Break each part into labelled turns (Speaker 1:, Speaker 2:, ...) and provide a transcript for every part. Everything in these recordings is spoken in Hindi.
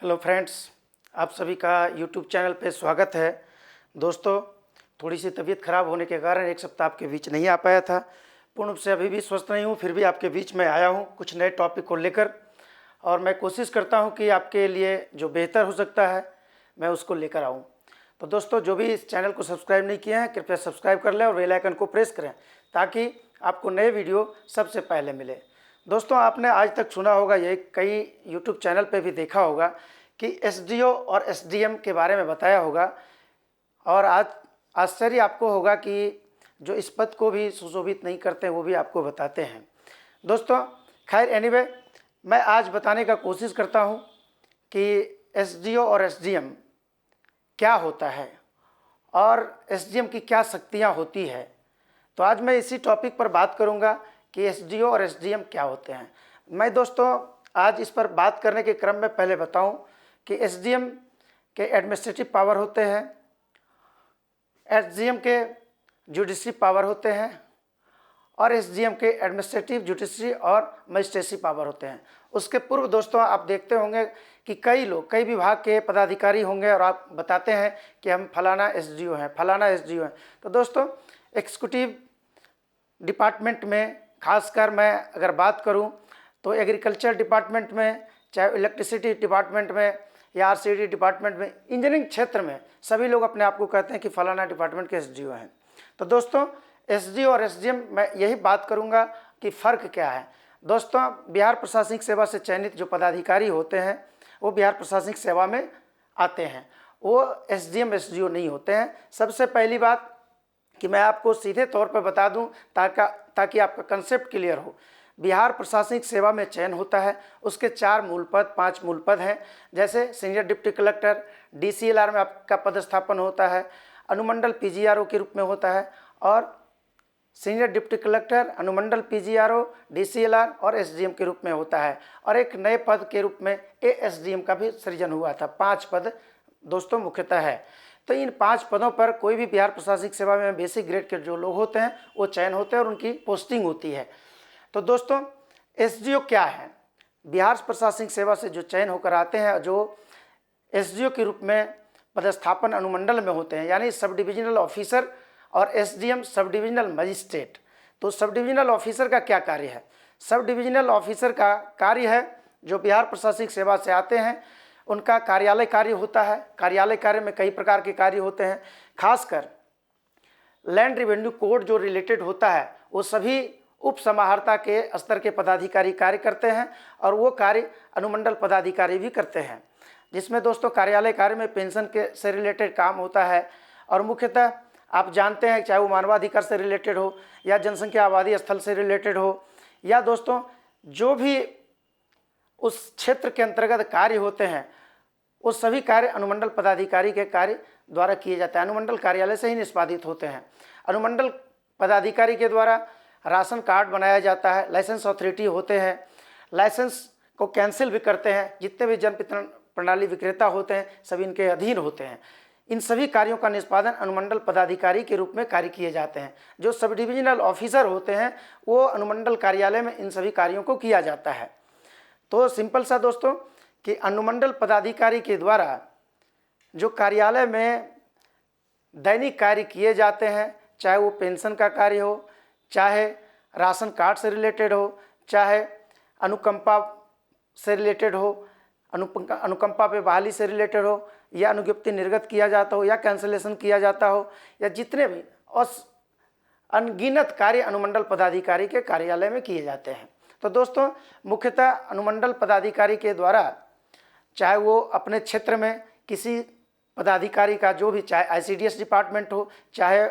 Speaker 1: हेलो फ्रेंड्स, आप सभी का यूट्यूब चैनल पे स्वागत है। दोस्तों, थोड़ी सी तबीयत ख़राब होने के कारण एक सप्ताह आपके बीच नहीं आ पाया था। पूर्ण रूप से अभी भी स्वस्थ नहीं हूँ, फिर भी आपके बीच में आया हूँ कुछ नए टॉपिक को लेकर, और मैं कोशिश करता हूँ कि आपके लिए जो बेहतर हो सकता है मैं उसको लेकर आऊँ। तो दोस्तों, जो भी इस चैनल को सब्सक्राइब नहीं किए हैं कृपया सब्सक्राइब कर लें और बेल आइकन को प्रेस करें ताकि आपको नए वीडियो सबसे पहले मिले। दोस्तों, आपने आज तक सुना होगा, ये कई यूट्यूब चैनल पे भी देखा होगा कि एसडीओ और एसडीएम के बारे में बताया होगा, और आज आश्चर्य आपको होगा कि जो इस पद को भी सुशोभित नहीं करते वो भी आपको बताते हैं। दोस्तों, खैर एनीवे, मैं आज बताने का कोशिश करता हूँ कि एसडीओ और एसडीएम क्या होता है और एसडीएम की क्या शक्तियाँ होती है। तो आज मैं इसी टॉपिक पर बात करूँगा कि एसडीओ और एसडीएम क्या होते हैं। मैं दोस्तों आज इस पर बात करने के क्रम में पहले बताऊं कि एसडीएम के एडमिनिस्ट्रेटिव पावर होते हैं, एसडीएम के जुडिशरी पावर होते हैं और एसडीएम के एडमिनिस्ट्रेटिव, जुडिशरी और मजिस्ट्रेसी पावर होते हैं। उसके पूर्व दोस्तों आप देखते होंगे कि कई लोग कई विभाग के पदाधिकारी होंगे और आप बताते हैं कि हम फलाना एसडीओ हैं, फलाना एसडीओ हैं। तो दोस्तों, एग्जीक्यूटिव डिपार्टमेंट में खासकर मैं अगर बात करूं तो एग्रीकल्चर डिपार्टमेंट में, चाहे इलेक्ट्रिसिटी डिपार्टमेंट में या आरसीडी डिपार्टमेंट में, इंजीनियरिंग क्षेत्र में सभी लोग अपने आप को कहते हैं कि फलाना डिपार्टमेंट के एसडीओ हैं। तो दोस्तों, एसडीओ और एसडीएम मैं यही बात करूंगा कि फ़र्क क्या है। दोस्तों, बिहार प्रशासनिक सेवा से चयनित जो पदाधिकारी होते हैं वो बिहार प्रशासनिक सेवा में आते हैं, वो एसडीएम एसडीओ नहीं होते हैं। सबसे पहली बात कि मैं आपको सीधे तौर पर बता दूं ताकि आपका कंसेप्ट क्लियर हो। बिहार प्रशासनिक सेवा में चयन होता है, उसके 4 मूल पद, 5 मूल पद हैं। जैसे सीनियर डिप्टी कलेक्टर, डीसीएलआर में आपका पदस्थापन होता है, अनुमंडल पीजीआरओ के रूप में होता है, और सीनियर डिप्टी कलेक्टर, अनुमंडल पीजीआरओ, डीसीएलआर और एसडीएम के रूप में होता है। और एक नए पद के रूप में एएसडीएम का भी सृजन हुआ था। 5 पद दोस्तों मुख्यतः है। तो इन 5 पदों पर कोई भी बिहार प्रशासनिक सेवा में बेसिक ग्रेड के जो लोग होते हैं वो चयन होते हैं और उनकी पोस्टिंग होती है। तो दोस्तों, एसडीओ क्या है? बिहार प्रशासनिक सेवा से जो चयन होकर आते हैं, जो एसडीओ के रूप में पदस्थापन अनुमंडल में होते हैं, यानी सब डिविजनल ऑफिसर, और एसडीएम सब डिविजनल मजिस्ट्रेट। तो सब डिविजनल ऑफिसर का क्या कार्य है? सब डिविजनल ऑफिसर का कार्य है, जो बिहार प्रशासनिक सेवा से आते हैं उनका कार्यालय कार्य होता है। कार्यालय कार्य में कई प्रकार के कार्य होते हैं। खासकर लैंड रेवेन्यू कोड जो रिलेटेड होता है वो सभी उप समाहर्ता के स्तर के पदाधिकारी कार्य करते हैं, और वो कार्य अनुमंडल पदाधिकारी भी करते हैं, जिसमें दोस्तों कार्यालय कार्य में पेंशन के से रिलेटेड काम होता है। और मुख्यतः आप जानते हैं, चाहे वो मानवाधिकार से रिलेटेड हो या जनसंख्या आबादी स्थल से रिलेटेड हो, या दोस्तों जो भी उस क्षेत्र के अंतर्गत कार्य होते हैं वो सभी कार्य अनुमंडल पदाधिकारी के कार्य द्वारा किए जाते हैं, अनुमंडल कार्यालय से ही निष्पादित होते हैं। अनुमंडल पदाधिकारी के द्वारा राशन कार्ड बनाया जाता है, लाइसेंस अथॉरिटी होते हैं, लाइसेंस को कैंसिल भी करते हैं। जितने भी जन वितरण प्रणाली विक्रेता होते हैं सभी इनके अधीन होते हैं। इन सभी कार्यों का निष्पादन अनुमंडल पदाधिकारी के रूप में कार्य किए जाते हैं। जो सब डिविजनल ऑफिसर होते हैं वो अनुमंडल कार्यालय में इन सभी कार्यों को किया जाता है। तो सिंपल सा दोस्तों कि अनुमंडल पदाधिकारी के द्वारा जो कार्यालय में दैनिक कार्य किए जाते हैं, चाहे वो पेंशन का कार्य हो, चाहे राशन कार्ड से रिलेटेड हो, चाहे अनुकंपा से रिलेटेड हो, अनुकंपा पे बहाली से रिलेटेड हो, या अनुज्ञप्ति निर्गत किया जाता हो, या कैंसिलेशन किया जाता हो, या जितने भी अनगिनत कार्य अनुमंडल पदाधिकारी के कार्यालय में किए जाते हैं। तो दोस्तों, मुख्यतः अनुमंडल पदाधिकारी के द्वारा चाहे वो अपने क्षेत्र में किसी पदाधिकारी का जो भी, चाहे आईसीडीएस डिपार्टमेंट हो, चाहे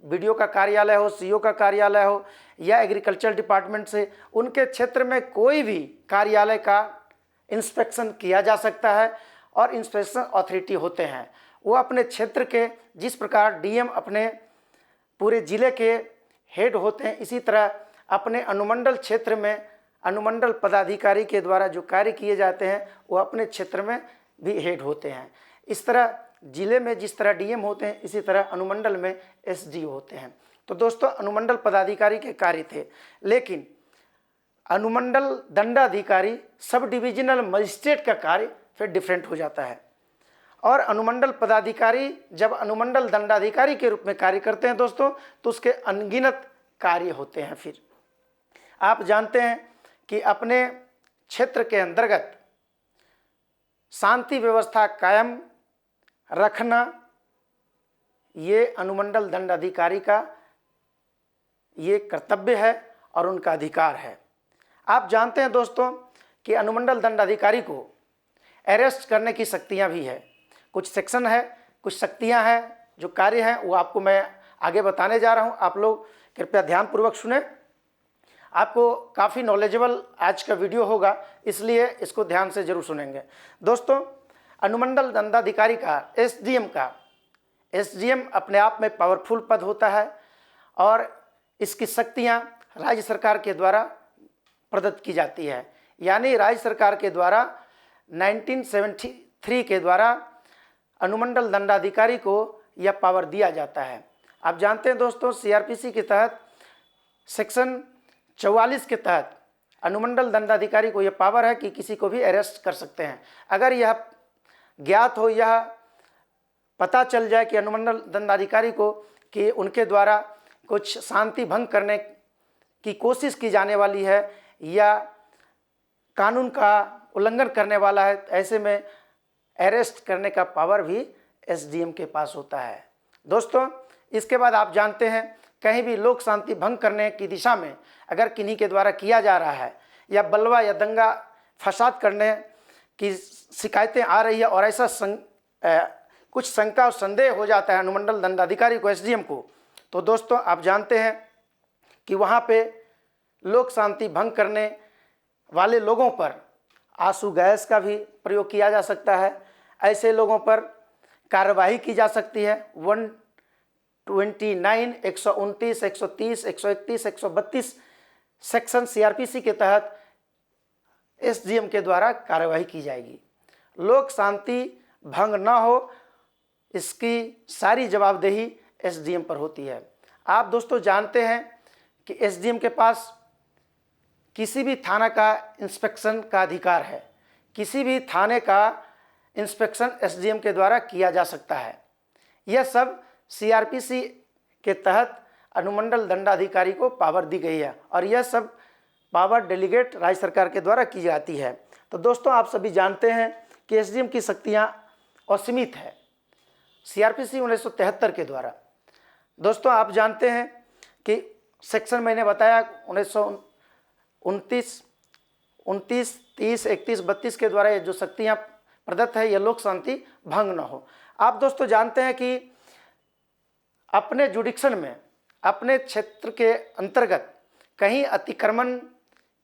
Speaker 1: बीडीओ का कार्यालय हो, सीओ का कार्यालय हो, या एग्रीकल्चर डिपार्टमेंट से उनके क्षेत्र में कोई भी कार्यालय का इंस्पेक्शन किया जा सकता है। और इंस्पेक्शन अथॉरिटी होते हैं, वो अपने क्षेत्र के, जिस प्रकार डीएम अपने पूरे जिले के हेड होते हैं, इसी तरह अपने अनुमंडल क्षेत्र में अनुमंडल पदाधिकारी के द्वारा जो कार्य किए जाते हैं वो अपने क्षेत्र में भी हेड होते हैं। इस तरह जिले में जिस तरह डीएम होते हैं इसी तरह अनुमंडल में एसडीओ होते हैं। तो दोस्तों, अनुमंडल पदाधिकारी के कार्य थे, लेकिन अनुमंडल दंडाधिकारी सब डिविजनल मजिस्ट्रेट का कार्य फिर डिफरेंट हो जाता है। और अनुमंडल पदाधिकारी जब अनुमंडल दंडाधिकारी के रूप में कार्य करते हैं दोस्तों, तो उसके अनगिनत कार्य होते हैं। फिर आप जानते हैं कि अपने क्षेत्र के अंतर्गत शांति व्यवस्था कायम रखना ये अनुमंडल दंडाधिकारी का ये कर्तव्य है और उनका अधिकार है। आप जानते हैं दोस्तों कि अनुमंडल दंडाधिकारी को अरेस्ट करने की शक्तियां भी है। कुछ सेक्शन है, कुछ शक्तियां हैं, जो कार्य हैं वो आपको मैं आगे बताने जा रहा हूं। आप लोग कृपया ध्यानपूर्वक सुने। आपको काफ़ी नॉलेजेबल आज का वीडियो होगा, इसलिए इसको ध्यान से जरूर सुनेंगे। दोस्तों, अनुमंडल दंडाधिकारी का एसडीएम अपने आप में पावरफुल पद होता है और इसकी शक्तियां राज्य सरकार के द्वारा प्रदत्त की जाती है। यानी राज्य सरकार के द्वारा 1973 के द्वारा अनुमंडल दंडाधिकारी को यह पावर दिया जाता है। आप जानते हैं दोस्तों, सीआरपीसी के तहत सेक्शन 44 के तहत अनुमंडल दंडाधिकारी को यह पावर है कि किसी को भी अरेस्ट कर सकते हैं। अगर यह ज्ञात हो, यह पता चल जाए कि अनुमंडल दंडाधिकारी को कि उनके द्वारा कुछ शांति भंग करने की कोशिश की जाने वाली है या कानून का उल्लंघन करने वाला है, ऐसे में अरेस्ट करने का पावर भी एसडीएम के पास होता है। दोस्तों, इसके बाद आप जानते हैं कहीं भी लोक शांति भंग करने की दिशा में अगर किन्हीं के द्वारा किया जा रहा है या बलवा या दंगा फसाद करने की शिकायतें आ रही है और ऐसा कुछ शंका और संदेह हो जाता है अनुमंडल दंडाधिकारी को, एसडीएम को, तो दोस्तों आप जानते हैं कि वहाँ पे लोक शांति भंग करने वाले लोगों पर आंसू गैस का भी प्रयोग किया जा सकता है। ऐसे लोगों पर कार्रवाई की जा सकती है। 129, 129, 130, 131, 132 सेक्शन सीआरपीसी के तहत एसडीएम के द्वारा कार्रवाई की जाएगी। लोक शांति भंग न हो, इसकी सारी जवाबदेही एसडीएम पर होती है। आप दोस्तों जानते हैं कि एसडीएम के पास किसी भी थाना का इंस्पेक्शन का अधिकार है। किसी भी थाने का इंस्पेक्शन एसडीएम के द्वारा किया जा सकता है। यह सब सीआरपीसी के तहत अनुमंडल दंडाधिकारी को पावर दी गई है और यह सब पावर डेलीगेट राज्य सरकार के द्वारा की जाती है। तो दोस्तों, आप सभी जानते हैं कि एसडीएम की शक्तियां असीमित है सीआरपीसी 1973 के द्वारा। दोस्तों, आप जानते हैं कि सेक्शन मैंने बताया 1929, 29, 30, 31, 32 के द्वारा ये जो शक्तियाँ प्रदत्त है, ये लोक शांति भंग न हो। आप दोस्तों जानते हैं कि अपने जुडिक्शन में, अपने क्षेत्र के अंतर्गत कहीं अतिक्रमण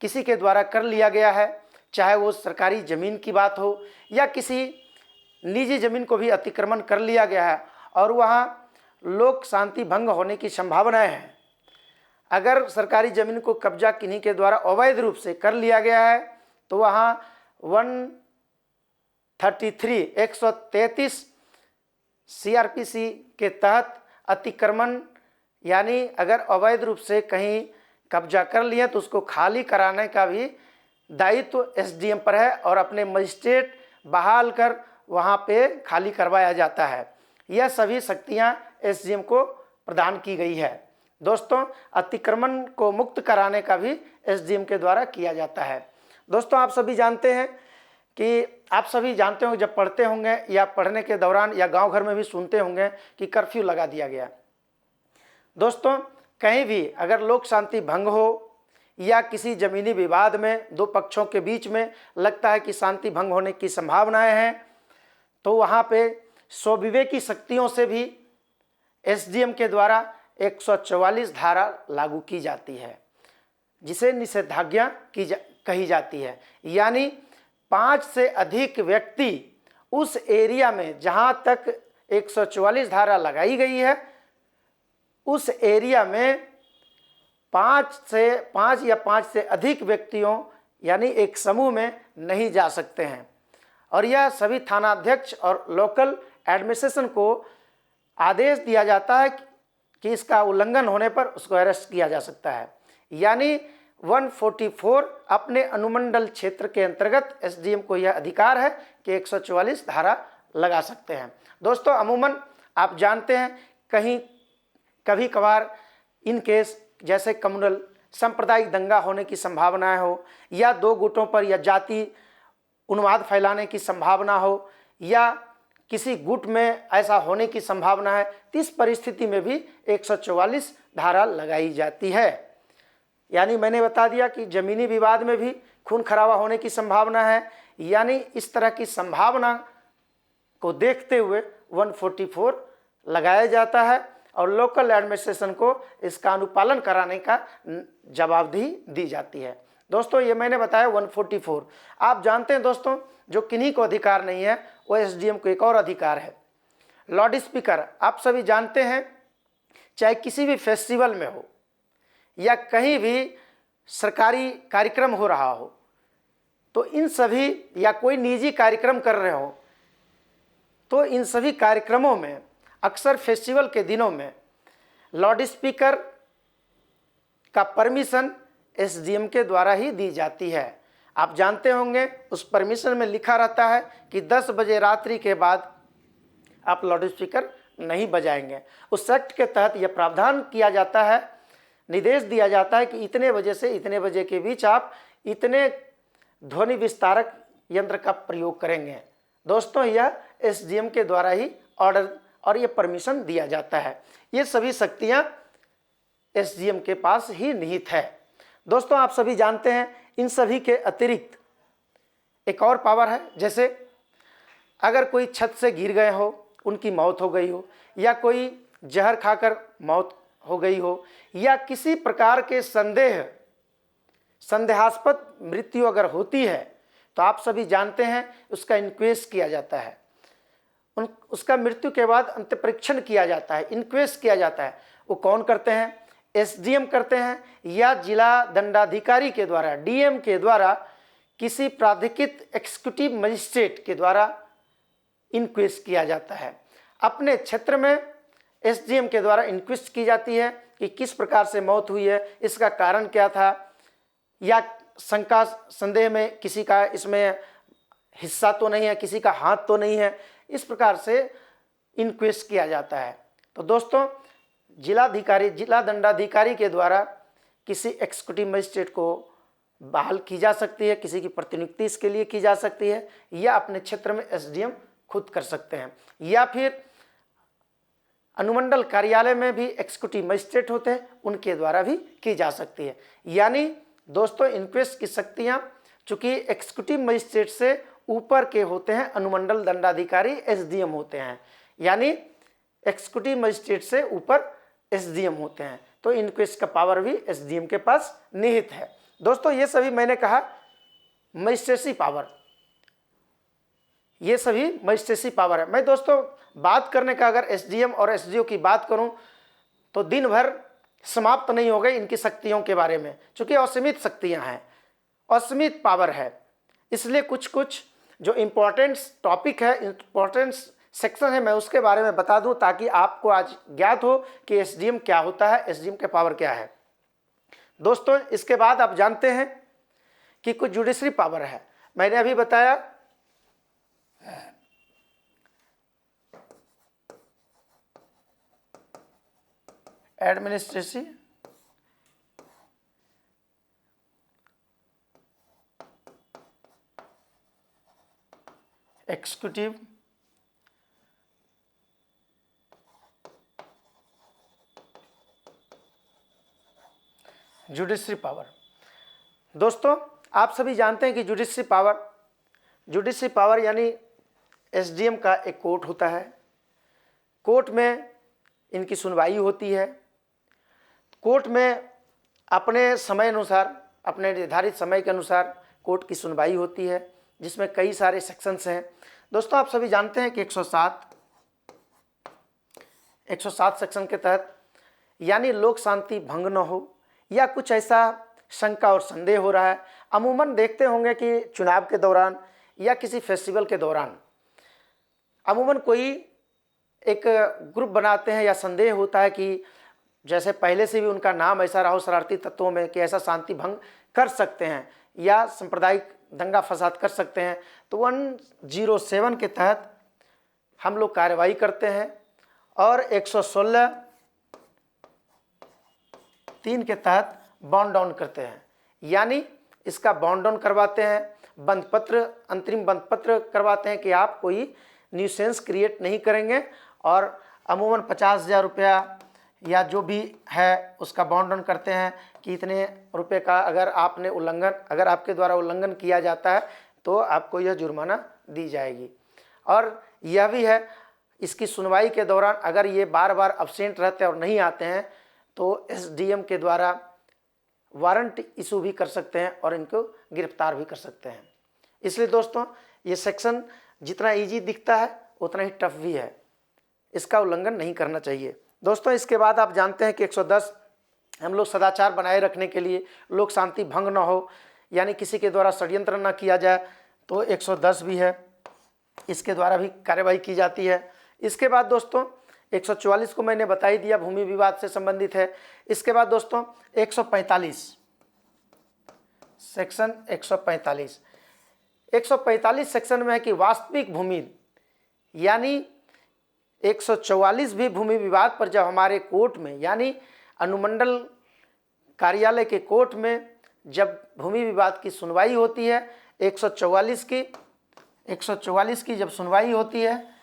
Speaker 1: किसी के द्वारा कर लिया गया है, चाहे वो सरकारी ज़मीन की बात हो या किसी निजी ज़मीन को भी अतिक्रमण कर लिया गया है और वहाँ लोक शांति भंग होने की संभावनाएं हैं। अगर सरकारी ज़मीन को कब्जा किन्हीं के द्वारा अवैध रूप से कर लिया गया है तो वहाँ 133 सीआरपीसी के तहत अतिक्रमण, यानी अगर अवैध रूप से कहीं कब्जा कर लिया तो उसको खाली कराने का भी दायित्व एसडीएम पर है और अपने मजिस्ट्रेट बहाल कर वहाँ पे खाली करवाया जाता है। यह सभी शक्तियाँ एसडीएम को प्रदान की गई है। दोस्तों, अतिक्रमण को मुक्त कराने का भी एसडीएम के द्वारा किया जाता है। दोस्तों, आप सभी जानते हैं कि आप सभी जानते होंगे, जब पढ़ते होंगे या पढ़ने के दौरान या गांव घर में भी सुनते होंगे कि कर्फ्यू लगा दिया गया। दोस्तों, कहीं भी अगर लोक शांति भंग हो या किसी ज़मीनी विवाद में दो पक्षों के बीच में लगता है कि शांति भंग होने की संभावनाएं हैं, तो वहाँ पे स्वविवेकी शक्तियों से भी एसडीएम के द्वारा 144 धारा लागू की जाती है, जिसे निषेधाज्ञा कही जाती है। यानी 5 से अधिक व्यक्ति उस एरिया में जहाँ तक 144 धारा लगाई गई है, उस एरिया में 5 या 5 से अधिक व्यक्तियों यानी एक समूह में नहीं जा सकते हैं। और यह सभी थानाध्यक्ष और लोकल एडमिनिस्ट्रेशन को आदेश दिया जाता है कि इसका उल्लंघन होने पर उसको अरेस्ट किया जा सकता है। यानी 144 अपने अनुमंडल क्षेत्र के अंतर्गत एसडीएम को यह अधिकार है कि 144 धारा लगा सकते हैं। दोस्तों अमूमन आप जानते हैं कहीं कभी कभार इन केस जैसे कम्युनल सांप्रदायिक दंगा होने की संभावना हो, या दो गुटों पर या जाति उन्माद फैलाने की संभावना हो, या किसी गुट में ऐसा होने की संभावना है, तो इस परिस्थिति में भी 144 धारा लगाई जाती है। यानी मैंने बता दिया कि जमीनी विवाद में भी खून खराबा होने की संभावना है, यानी इस तरह की संभावना को देखते हुए 144 लगाया जाता है और लोकल एडमिनिस्ट्रेशन को इसका अनुपालन कराने का जवाबदेही दी जाती है। दोस्तों ये मैंने बताया 144। आप जानते हैं दोस्तों जो किन्हीं को अधिकार नहीं है वो एसडीएम को एक और अधिकार है, लाउड स्पीकर। आप सभी जानते हैं चाहे किसी भी फेस्टिवल में हो या कहीं भी सरकारी कार्यक्रम हो रहा हो, तो इन सभी या कोई निजी कार्यक्रम कर रहे हो, तो इन सभी कार्यक्रमों में अक्सर फेस्टिवल के दिनों में लाउड स्पीकर का परमिशन एसडीएम के द्वारा ही दी जाती है। आप जानते होंगे उस परमिशन में लिखा रहता है कि 10 बजे रात्रि के बाद आप लाउड स्पीकर नहीं बजाएंगे। उस एक्ट के तहत यह प्रावधान किया जाता है, निर्देश दिया जाता है कि इतने बजे से इतने बजे के बीच आप इतने ध्वनि विस्तारक यंत्र का प्रयोग करेंगे। दोस्तों यह एसडीएम के द्वारा ही ऑर्डर और ये परमिशन दिया जाता है। ये सभी शक्तियाँ एसडीएम के पास ही निहित है। दोस्तों आप सभी जानते हैं इन सभी के अतिरिक्त एक और पावर है, जैसे अगर कोई छत से गिर गए हो, उनकी मौत हो गई हो, या कोई जहर खाकर मौत हो गई हो, या किसी प्रकार के संदेहास्पद मृत्यु अगर होती है, तो आप सभी जानते हैं उसका इंक्वेस्ट किया जाता है। उसका मृत्यु के बाद अंत्य परीक्षण किया जाता है, इंक्वेस्ट किया जाता है। वो कौन करते हैं? एसडीएम करते हैं, या जिला दंडाधिकारी के द्वारा, डीएम के द्वारा, किसी प्राधिकृत एक्जीक्यूटिव मजिस्ट्रेट के द्वारा इंक्वेस्ट किया जाता है। अपने क्षेत्र में एसडीएम के द्वारा इंक्वेस्ट की जाती है कि किस प्रकार से मौत हुई है, इसका कारण क्या था, या शंका संदेह में किसी का इसमें हिस्सा तो नहीं है, किसी का हाथ तो नहीं है, इस प्रकार से इंक्वेस्ट किया जाता है। तो दोस्तों जिला दंडाधिकारी के द्वारा किसी एक्जीक्यूटिव मजिस्ट्रेट को बहाल की जा सकती है, किसी की प्रतिनियुक्ति इसके लिए की जा सकती है, या अपने क्षेत्र में एसडीएम खुद कर सकते हैं, या फिर अनुमंडल कार्यालय में भी एक्जीक्यूटिव मजिस्ट्रेट होते हैं, उनके द्वारा भी की जा सकती है। यानी दोस्तों इंक्वेस्ट की शक्तियाँ चूँकि एक्जीक्यूटिव मजिस्ट्रेट से ऊपर के होते हैं, अनुमंडल दंडाधिकारी एसडीएम होते हैं, यानी एक्जीक्यूटिव मजिस्ट्रेट से ऊपर एसडीएम होते हैं, तो इंक्वेस्ट का पावर भी एसडीएम के पास निहित है। दोस्तों ये सभी मैंने कहा मजिस्ट्रेसी पावर, ये सभी मजिस्ट्रेसी पावर है। मैं दोस्तों बात करने का अगर एसडीएम और एसडीओ की बात करूं तो दिन भर समाप्त नहीं हो गई इनकी शक्तियों के बारे में, चूँकि असीमित शक्तियां हैं, असीमित पावर है। इसलिए कुछ कुछ जो इम्पोर्टेंट टॉपिक है, इम्पोर्टेंट सेक्शन है, मैं उसके बारे में बता दूं ताकि आपको आज ज्ञात हो कि एसडीएम क्या होता है, एसडीएम के पावर क्या है। दोस्तों इसके बाद आप जानते हैं कि कुछ जुडिशरी पावर है। मैंने अभी बताया एडमिनिस्ट्रेटिव, एक्जीक्यूटिव, जुडिशरी पावर। दोस्तों आप सभी जानते हैं कि जुडिशरी पावर यानी एसडीएम का एक कोर्ट होता है। कोर्ट में इनकी सुनवाई होती है। कोर्ट में अपने समय अनुसार, अपने निर्धारित समय के अनुसार कोर्ट की सुनवाई होती है, जिसमें कई सारे सेक्शंस हैं। दोस्तों आप सभी जानते हैं कि 107 सेक्शन के तहत, यानी लोक शांति भंग न हो या कुछ ऐसा शंका और संदेह हो रहा है, अमूमन देखते होंगे कि चुनाव के दौरान या किसी फेस्टिवल के दौरान अमूमन कोई एक ग्रुप बनाते हैं या संदेह होता है कि जैसे पहले से भी उनका नाम ऐसा रहा हो शरारती तत्वों में कि ऐसा शांति भंग कर सकते हैं या सांप्रदायिक दंगा फसाद कर सकते हैं, तो 107 के तहत हम लोग कार्रवाई करते हैं और 116(3) के तहत बाउंड डाउन करते हैं, यानी इसका बाउंड डाउन करवाते हैं, बंद पत्र, अंतरिम बंद पत्र करवाते हैं कि आप कोई न्यूसेंस क्रिएट नहीं करेंगे और अमूमन 50,000 रुपया या जो भी है उसका बाउंड डाउन करते हैं कि इतने रुपए का अगर आपके द्वारा उल्लंघन किया जाता है तो आपको यह जुर्माना दी जाएगी। और यह भी है, इसकी सुनवाई के दौरान अगर ये बार बार अब्सेंट रहते हैं और नहीं आते हैं तो एसडीएम के द्वारा वारंट इशू भी कर सकते हैं और इनको गिरफ्तार भी कर सकते हैं। इसलिए दोस्तों ये सेक्शन जितना इजी दिखता है उतना ही टफ भी है, इसका उल्लंघन नहीं करना चाहिए। दोस्तों इसके बाद आप जानते हैं कि 110 हम लोग सदाचार बनाए रखने के लिए, लोक शांति भंग न हो, यानी किसी के द्वारा षड्यंत्र न किया जाए, तो 110 भी है, इसके द्वारा भी कार्रवाई की जाती है। इसके बाद दोस्तों 144 को मैंने बता ही दिया, भूमि विवाद से संबंधित है। इसके बाद दोस्तों 145 सेक्शन 145 सेक्शन में है कि वास्तविक भूमि, यानी 144 भी भूमि विवाद पर जब हमारे कोर्ट में यानी अनुमंडल कार्यालय के कोर्ट में जब भूमि विवाद की सुनवाई होती है, 144 की जब सुनवाई होती है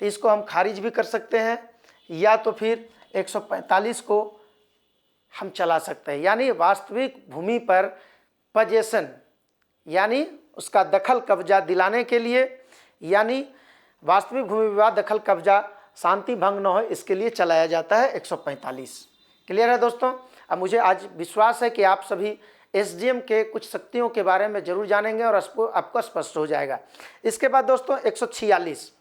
Speaker 1: तो इसको हम खारिज भी कर सकते हैं या तो फिर 145 को हम चला सकते हैं। यानी वास्तविक भूमि पर पजेशन यानी उसका दखल कब्जा दिलाने के लिए, यानी वास्तविक भूमि विवाद दखल कब्जा शांति भंग न हो, इसके लिए चलाया जाता है 145। क्लियर है दोस्तों? अब मुझे आज विश्वास है कि आप सभी एसडीएम के कुछ शक्तियों के बारे में जरूर जानेंगे और आपको स्पष्ट हो जाएगा। इसके बाद दोस्तों 146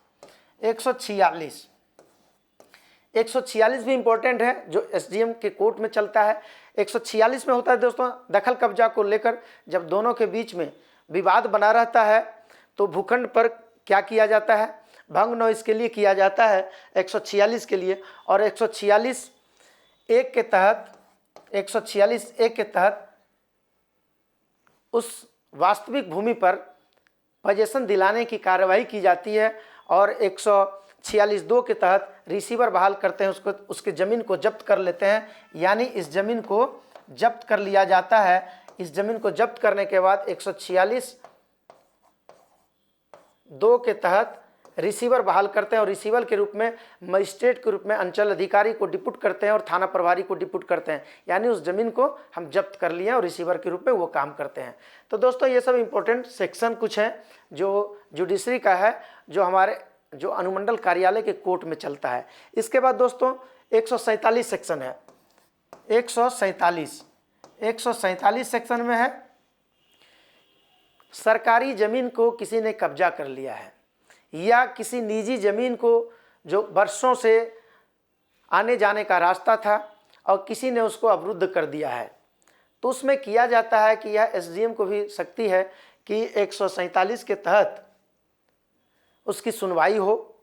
Speaker 1: भी इम्पोर्टेंट है, जो एसडीएम के कोर्ट में चलता है। 146 में होता है दोस्तों दखल कब्जा को लेकर जब दोनों के बीच में विवाद बना रहता है तो भूखंड पर क्या किया जाता है, भंग न हो इसके लिए किया जाता है 146 के लिए। और 146(1) के तहत उस वास्तविक भूमि पर पजेशन दिलाने की कार्रवाई की जाती है और 146(2) के तहत रिसीवर बहाल करते हैं, उसके ज़मीन को जब्त कर लेते हैं, यानी इस ज़मीन को जब्त कर लिया जाता है। इस ज़मीन को जब्त करने के बाद 146(2) के तहत रिसीवर बहाल करते हैं और रिसीवर के रूप में मजिस्ट्रेट के रूप में अंचल अधिकारी को डिप्यूट करते हैं और थाना प्रभारी को डिप्यूट करते हैं, यानी उस ज़मीन को हम जब्त कर लिए और रिसीवर के रूप में वो काम करते हैं। तो दोस्तों ये सब इम्पोर्टेंट सेक्शन कुछ हैं जो जुडिशरी का है, जो अनुमंडल कार्यालय के कोर्ट में चलता है। इसके बाद दोस्तों 147 सेक्शन है। 147 सेक्शन में है सरकारी ज़मीन को किसी ने कब्जा कर लिया है या किसी निजी ज़मीन को जो वर्षों से आने जाने का रास्ता था और किसी ने उसको अवरुद्ध कर दिया है, तो उसमें किया जाता है कि यह एसडीएम को भी शक्ति है कि 147 के तहत उसकी सुनवाई हो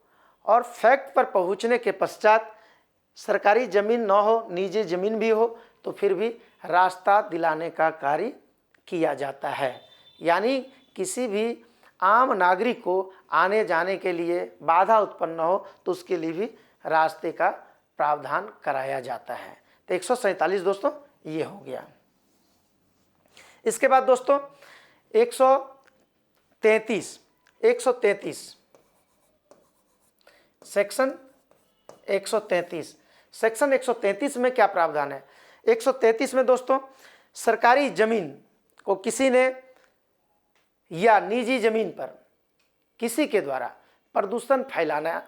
Speaker 1: और फैक्ट पर पहुंचने के पश्चात सरकारी ज़मीन न हो, निजी ज़मीन भी हो, तो फिर भी रास्ता दिलाने का कार्य किया जाता है। यानी किसी भी आम नागरिक को आने जाने के लिए बाधा उत्पन्न हो तो उसके लिए भी रास्ते का प्रावधान कराया जाता है। तो 147 दोस्तों ये हो गया। इसके बाद दोस्तों 133 सेक्शन 133 में क्या प्रावधान है? 133 में दोस्तों सरकारी ज़मीन को किसी ने या निजी ज़मीन पर किसी के द्वारा प्रदूषण फैलाना,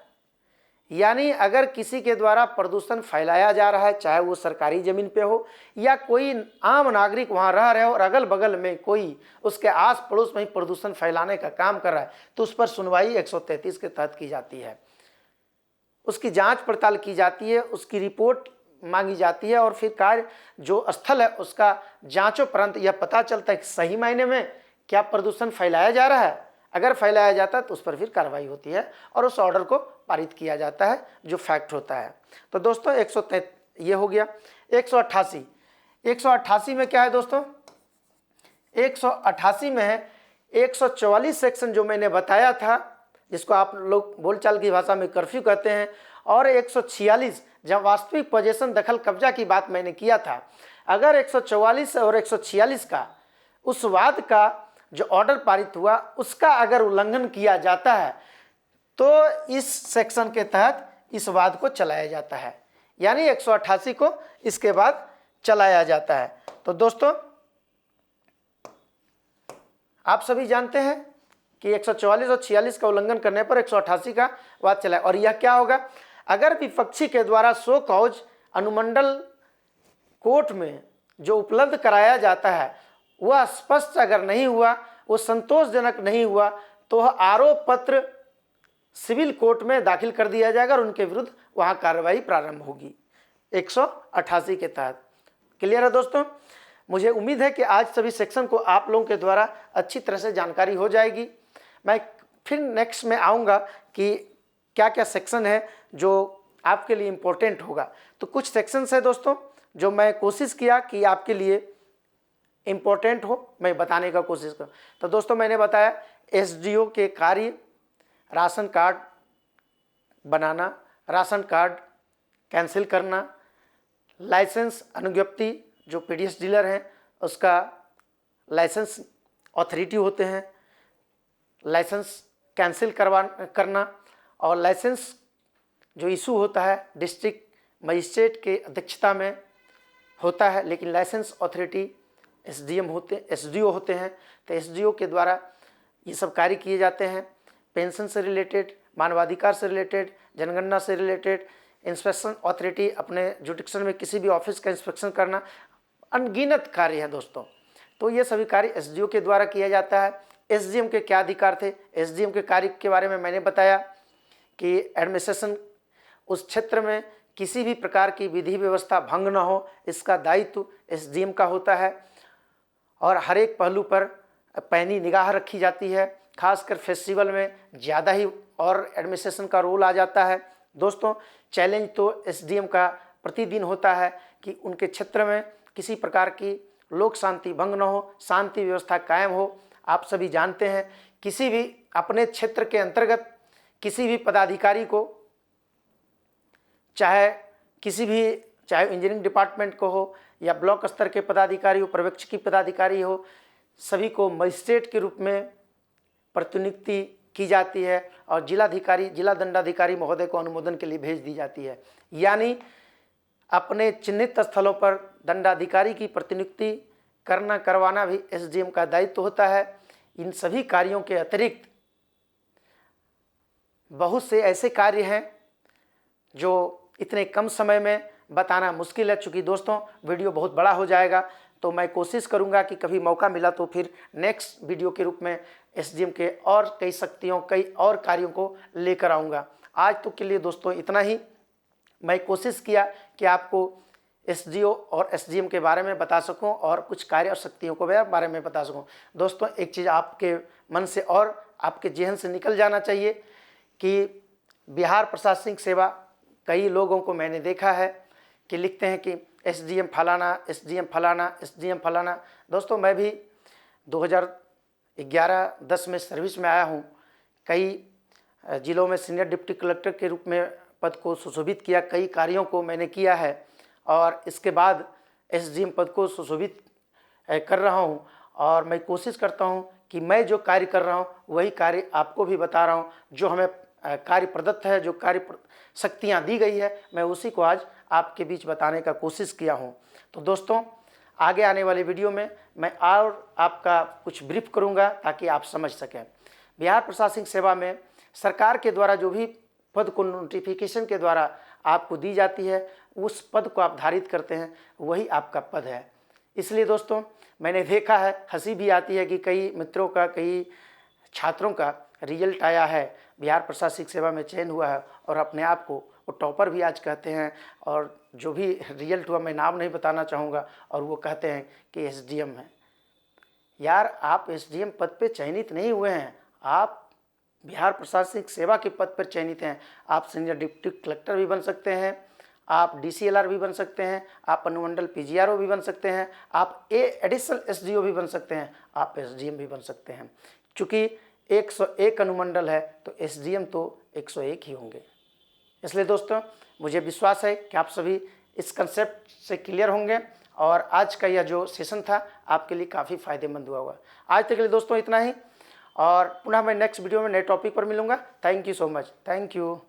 Speaker 1: यानी अगर किसी के द्वारा प्रदूषण फैलाया जा रहा है, चाहे वो सरकारी ज़मीन पे हो या कोई आम नागरिक वहाँ रह रहे हो और अगल बगल में कोई उसके आस पड़ोस में ही प्रदूषण फैलाने का काम कर रहा है, तो उस पर सुनवाई 133 के तहत की जाती है। उसकी जांच पड़ताल की जाती है, उसकी रिपोर्ट मांगी जाती है और फिर कार्य जो स्थल है उसका जांचोपरंत यह पता चलता है कि सही मायने में क्या प्रदूषण फैलाया जा रहा है। अगर फैलाया जाता है तो उस पर फिर कार्रवाई होती है और उस ऑर्डर को पारित किया जाता है जो फैक्ट होता है। तो दोस्तों ये हो गया। 188 में क्या है दोस्तों, 188 में है 144 सेक्शन जो मैंने बताया था, जिसको आप लोग बोलचाल की भाषा में कर्फ्यू कहते हैं, और 146 जब वास्तविक पोजेशन दखल कब्जा की बात मैंने किया था। अगर 144 और 146 का उस वाद का जो ऑर्डर पारित हुआ उसका अगर उल्लंघन किया जाता है तो इस सेक्शन के तहत इस वाद को चलाया जाता है, यानी 188 को इसके बाद चलाया जाता है। तो दोस्तों आप सभी जानते हैं कि 144 और 46 का उल्लंघन करने पर 188 का वाद चला। और यह क्या होगा, अगर विपक्षी के द्वारा सो कॉज अनुमंडल कोर्ट में जो उपलब्ध कराया जाता है वह स्पष्ट अगर नहीं हुआ, वो संतोषजनक नहीं हुआ, तो आरोप पत्र सिविल कोर्ट में दाखिल कर दिया जाएगा और उनके विरुद्ध वहां कार्रवाई प्रारंभ होगी 188 के तहत। क्लियर है दोस्तों? मुझे उम्मीद है कि आज सभी सेक्शन को आप लोगों के द्वारा अच्छी तरह से जानकारी हो जाएगी। मैं फिर नेक्स्ट में आऊँगा कि क्या क्या सेक्शन है जो आपके लिए इम्पोर्टेंट होगा। तो कुछ सेक्शंस है दोस्तों जो मैं कोशिश किया कि आपके लिए इम्पोर्टेंट हो, मैं बताने का कोशिश करूँ। तो दोस्तों मैंने बताया एसडीओ के कार्य, राशन कार्ड बनाना, राशन कार्ड कैंसिल करना, लाइसेंस अनुज्ञप्ति जो पीडीएस डीलर हैं उसका लाइसेंस अथॉरिटी होते हैं, लाइसेंस कैंसिल करना, और लाइसेंस जो इशू होता है डिस्ट्रिक्ट मजिस्ट्रेट के अध्यक्षता में होता है, लेकिन लाइसेंस अथॉरिटी एसडीओ होते हैं। तो एसडीओ के द्वारा ये सब कार्य किए जाते हैं। पेंशन से रिलेटेड, मानवाधिकार से रिलेटेड, जनगणना से रिलेटेड, इंस्पेक्शन अथॉरिटी अपने जुडिक्शन में किसी भी ऑफिस का इंस्पेक्शन करना, अनगिनत कार्य है दोस्तों। तो ये सभी कार्य एसडीओ के द्वारा किया जाता है। एसडीएम के क्या अधिकार थे, एसडीएम के कार्य के बारे में मैंने बताया कि एडमिनिस्ट्रेशन उस क्षेत्र में किसी भी प्रकार की विधि व्यवस्था भंग न हो, इसका दायित्व एसडीएम का होता है। और हर एक पहलू पर पैनी निगाह रखी जाती है, खासकर फेस्टिवल में ज़्यादा ही और एडमिनिस्ट्रेशन का रोल आ जाता है। दोस्तों चैलेंज तो एसडीएम का प्रतिदिन होता है कि उनके क्षेत्र में किसी प्रकार की लोक शांति भंग न हो, शांति व्यवस्था कायम हो। आप सभी जानते हैं किसी भी अपने क्षेत्र के अंतर्गत किसी भी पदाधिकारी को, चाहे इंजीनियरिंग डिपार्टमेंट को हो या ब्लॉक स्तर के पदाधिकारी हो, पर्यवेक्षकी पदाधिकारी हो, सभी को मजिस्ट्रेट के रूप में प्रतिनियुक्ति की जाती है और जिलाधिकारी, जिला दंडाधिकारी महोदय को अनुमोदन के लिए भेज दी जाती है। यानी अपने चिन्हित स्थलों पर दंडाधिकारी की प्रतिनियुक्ति करवाना भी एसडीएम का दायित्व होता है। इन सभी कार्यों के अतिरिक्त बहुत से ऐसे कार्य हैं जो इतने कम समय में बताना मुश्किल है। चूँकि दोस्तों वीडियो बहुत बड़ा हो जाएगा, तो मैं कोशिश करूंगा कि कभी मौका मिला तो फिर नेक्स्ट वीडियो के रूप में एसडीएम के और कई शक्तियों, कई और कार्यों को लेकर आऊँगा। आज तो के लिए दोस्तों इतना ही। मैं कोशिश किया कि आपको एसडीओ और एसडीएम के बारे में बता सकूं और कुछ कार्य और शक्तियों को बारे में बता सकूं। दोस्तों एक चीज़ आपके मन से और आपके जहन से निकल जाना चाहिए कि बिहार प्रशासनिक सेवा, कई लोगों को मैंने देखा है कि लिखते हैं कि एसडीएम फलाना, एसडीएम फलाना, एसडीएम फलाना। दोस्तों मैं भी 2011-10 में सर्विस में आया हूँ। कई जिलों में सीनियर डिप्टी कलेक्टर के रूप में पद को सुशोभित किया, कई कार्यों को मैंने किया है और इसके बाद एसडीएम पद को सुशोभित कर रहा हूँ। और मैं कोशिश करता हूँ कि मैं जो कार्य कर रहा हूँ वही कार्य आपको भी बता रहा हूँ। जो हमें कार्य प्रदत्त है, जो कार्य शक्तियाँ दी गई है, मैं उसी को आज आपके बीच बताने का कोशिश किया हूँ। तो दोस्तों आगे आने वाले वीडियो में मैं और आपका कुछ ब्रीफ करूँगा ताकि आप समझ सकें। बिहार प्रशासनिक सेवा में सरकार के द्वारा जो भी पद को नोटिफिकेशन के द्वारा आपको दी जाती है, उस पद को आप धारित करते हैं, वही आपका पद है। इसलिए दोस्तों मैंने देखा है, हंसी भी आती है कि कई मित्रों का, कई छात्रों का रिजल्ट आया है, बिहार प्रशासनिक सेवा में चयन हुआ है और अपने आप को वो टॉपर भी आज कहते हैं। और जो भी रिजल्ट हुआ मैं नाम नहीं बताना चाहूँगा, और वो कहते हैं कि एसडीएम है। यार आप एसडीएम पद पे चयनित नहीं हुए हैं, आप बिहार प्रशासनिक सेवा के पद पर चयनित हैं। आप सीनियर डिप्टी कलेक्टर भी बन सकते हैं, आप DCLR भी बन सकते हैं, आप अनुमंडल PGRO भी बन सकते हैं, आप एडिशनल SDO भी बन सकते हैं, आप SDM भी बन सकते हैं। चूँकि 101 अनुमंडल है तो SDM तो 101 ही होंगे। इसलिए दोस्तों मुझे विश्वास है कि आप सभी इस कंसेप्ट से क्लियर होंगे और आज का यह जो सेशन था आपके लिए काफ़ी फ़ायदेमंद हुआ होगा। आज तक के लिए दोस्तों इतना ही, और पुनः मैं नेक्स्ट वीडियो में नए टॉपिक पर मिलूँगा। Thank you so much. Thank you.